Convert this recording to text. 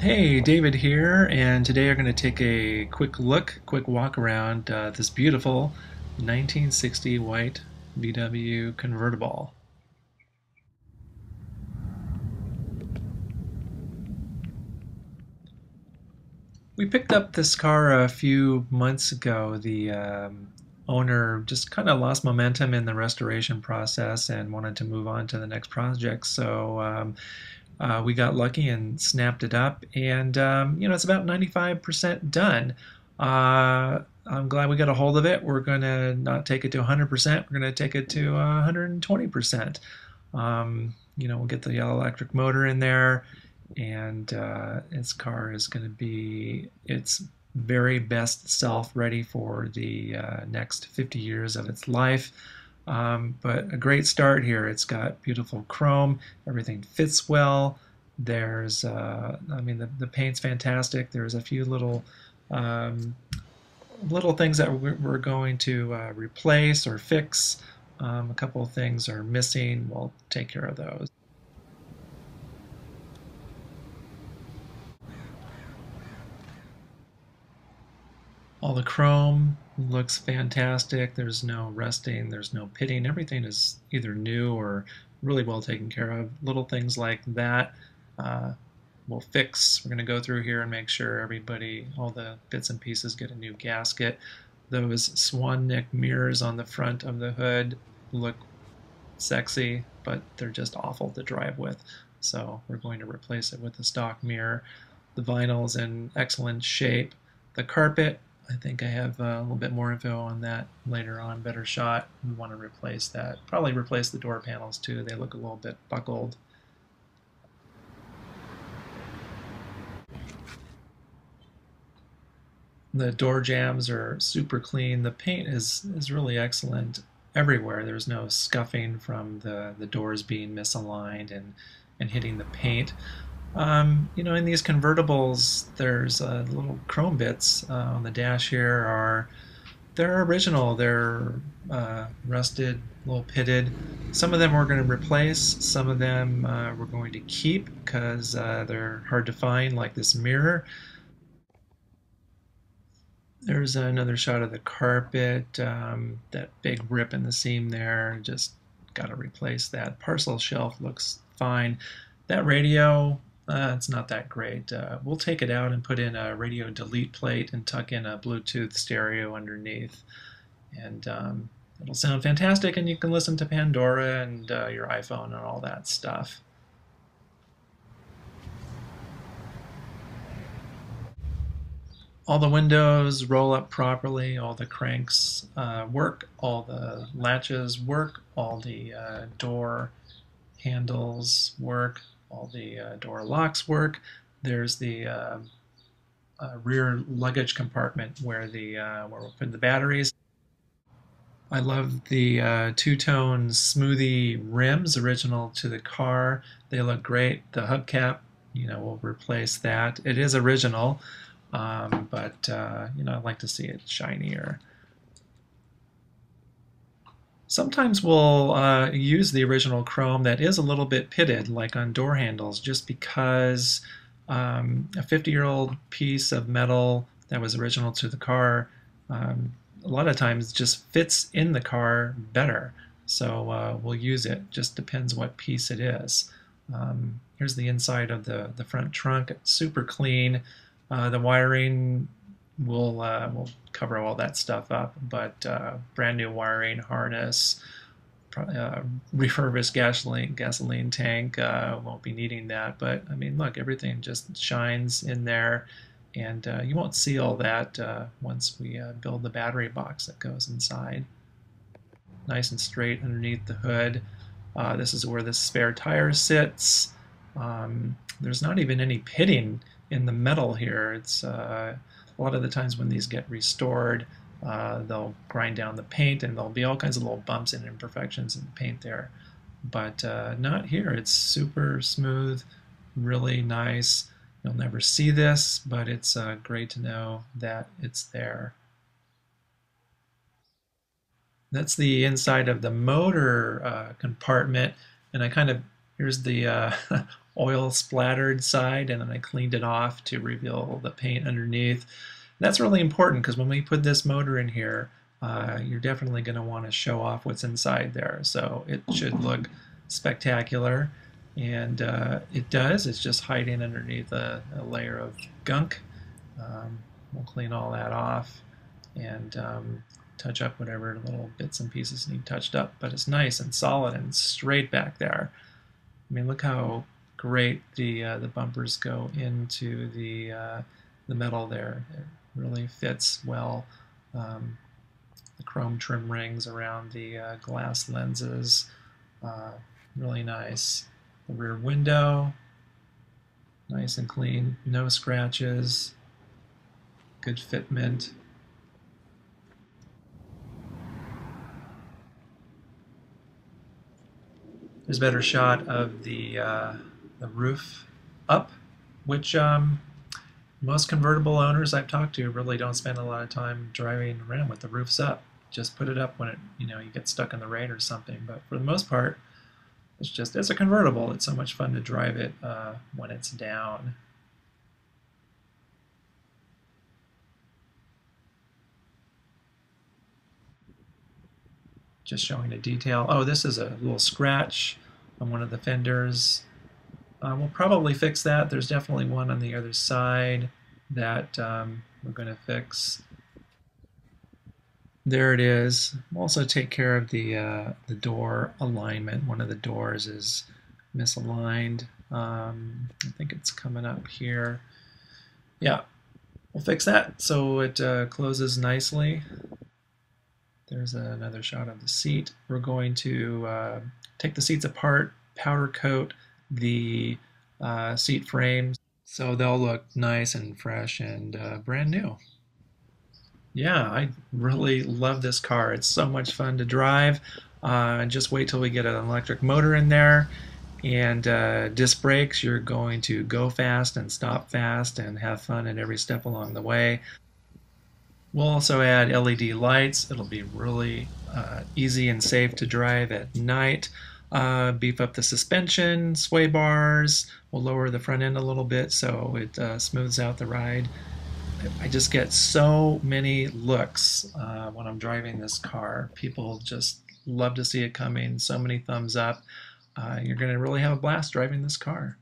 Hey, David here, and today we're going to take a quick walk around this beautiful 1960 white VW convertible. We picked up this car a few months ago. The owner just kind of lost momentum in the restoration process and wanted to move on to the next project. So we got lucky and snapped it up, and it's about 95% done. I'm glad we got a hold of it. We're going to not take it to 100%. We're going to take it to 120%. We'll get the electric motor in there, and its car is going to be its very best self, ready for the next 50 years of its life. But a great start here. It's got beautiful chrome. Everything fits well. The paint's fantastic. There's a few um, little things that we're going to replace or fix. A couple of things are missing. We'll take care of those. All the chrome looks fantastic. There's no rusting, there's no pitting. Everything is either new or really well taken care of. Little things like that uh, we'll fix. We're going to go through here and make sure all the bits and pieces get a new gasket. Those swan neck mirrors on the front of the hood look sexy, but they're just awful to drive with. So we're going to replace it with a stock mirror. The vinyl's in excellent shape. The carpet, I think I have a little bit more info on that later on, better shot. We want to replace that. Probably replace the door panels too. They look a little bit buckled. The door jambs are super clean. The paint is really excellent everywhere. There's no scuffing from the doors being misaligned and hitting the paint. In these convertibles, there's little chrome bits on the dash here. They're original. They're rusted, a little pitted. Some of them we're going to replace. Some of them we're going to keep because they're hard to find, like this mirror. There's another shot of the carpet. That big rip in the seam there. Just got to replace that. Parcel shelf looks fine. That radio, it's not that great. We'll take it out and put in a radio delete plate and tuck in a Bluetooth stereo underneath. And it'll sound fantastic, and you can listen to Pandora and your iPhone and all that stuff. All the windows roll up properly, all the cranks work, all the latches work, all the door handles work, all the door locks work. There's the rear luggage compartment where we'll put the batteries. I love the two-tone smoothie rims, original to the car. They look great. The hubcap, we'll replace that. It is original, but I'd like to see it shinier. Sometimes we'll use the original chrome that is a little bit pitted, like on door handles, just because a 50-year-old piece of metal that was original to the car a lot of times just fits in the car better. So we'll use it. Just depends what piece it is. Here's the inside of the front trunk. It's super clean. The wiring we'll cover all that stuff up, but brand new wiring harness, refurbished gasoline tank, won't be needing that, but I mean, look, everything just shines in there, and you won't see all that once we build the battery box that goes inside. Nice and straight underneath the hood. This is where the spare tire sits. There's not even any pitting in the metal here. It's a lot of the times when these get restored, they'll grind down the paint and there'll be all kinds of little bumps and imperfections in the paint there. But not here. It's super smooth, really nice. You'll never see this, but it's great to know that it's there. That's the inside of the motor compartment, and here's the oil splattered side, and then I cleaned it off to reveal the paint underneath. That's really important because when we put this motor in here, you're definitely going to want to show off what's inside there. So it should look spectacular, and it does. It's just hiding underneath a layer of gunk. We'll clean all that off and touch up whatever little bits and pieces need touched up, but it's nice and solid and straight back there. I mean, look how great the bumpers go into the metal there. It really fits well. The chrome trim rings around the glass lenses, really nice. The rear window, nice and clean, no scratches, good fitment. There's a better shot of the roof up, which most convertible owners I've talked to really don't spend a lot of time driving around with the roofs up. Just put it up when you get stuck in the rain or something. But for the most part, it's a convertible. It's so much fun to drive it when it's down. Just showing a detail. Oh, this is a little scratch on one of the fenders. We'll probably fix that. There's definitely one on the other side that we're going to fix. There it is. We'll also take care of the door alignment. One of the doors is misaligned. I think it's coming up here. Yeah, we'll fix that so it closes nicely. There's another shot of the seat. We're going to take the seats apart, powder coat the seat frames so they'll look nice and fresh and brand new. Yeah, I really love this car. It's so much fun to drive. Just wait till we get an electric motor in there and disc brakes. You're going to go fast and stop fast and have fun at every step along the way. We'll also add LED lights. It'll be really easy and safe to drive at night. Beef up the suspension, sway bars. We'll lower the front end a little bit so it smooths out the ride. I just get so many looks when I'm driving this car. People just love to see it coming. So many thumbs up. You're going to really have a blast driving this car.